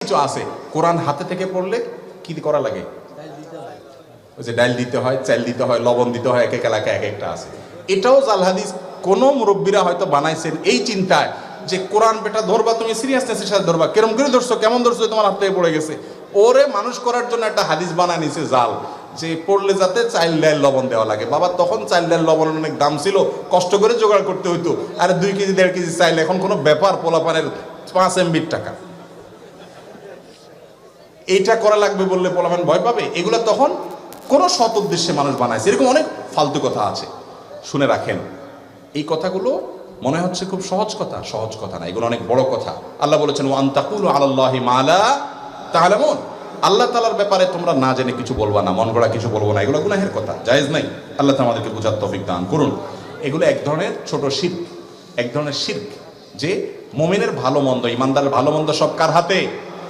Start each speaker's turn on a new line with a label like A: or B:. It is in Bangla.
A: কিছু আছে কোরআন হাতে থেকে পড়লে কি করা লাগে, ওই যে ডাল দিতে হয়, চাল দিতে হয়, লবণ দিতে হয়, এক এক এলাকায় এক একটা আছে। এটাও জাল হাদিস কোন মুরব্বীরা হয়তো বানাইছেন এই চিন্তায় যে কোরআন বেটা ধরবা তুমি সিরিয়াসনেসের সাথে ধরবা, কেরম করে ধরছো, কেমন ধরছো, তোমার হাত থেকে পড়ে গেছে, ওরে মানুষ করার জন্য একটা হাদিস বানায় নিছে জাল, যে পড়লে যাতে চাল ডাল লবণ দেওয়া লাগে। বাবা তখন চাল ডাল লবণ অনেক দাম ছিল, কষ্ট করে জোগাড় করতে হইতো। আর 2 কেজি 1.5 কেজি চাইল এখন কোনো ব্যাপার, পোলাপানের 5 MBর টাকা, এইটা করা লাগবে বললে পোলাপান ভয় পাবে। এগুলো তখন কোন সৎ উদ্দেশ্যে মানুষ বানাইছে। এরকম অনেক ফালতু কথা আছে, শুনে রাখেন। এই কথাগুলো মনে হচ্ছে খুব সহজ কথা, সহজ কথা না, এগুলো অনেক বড় কথা। আল্লাহ বলেছেন ওয়া আন তাকুলু আলাল্লাহি মা লা তা'লামুন, আল্লাহ তাআলার ব্যাপারে তোমরা না জেনে কিছু বলবা না, মন গড়া কিছু বলবো না, এগুলো গুনাহের কথা, জায়েজ নাই। আল্লাহ তাআলা আমাদেরকে বুঝার তৌফিক দান করুন। এগুলো এক ধরনের ছোট শিরক, এক ধরনের শিরক, যে মুমিনের ভালো মন্দ, ইমানদারের ভালো মন্দ সব কার হাতে?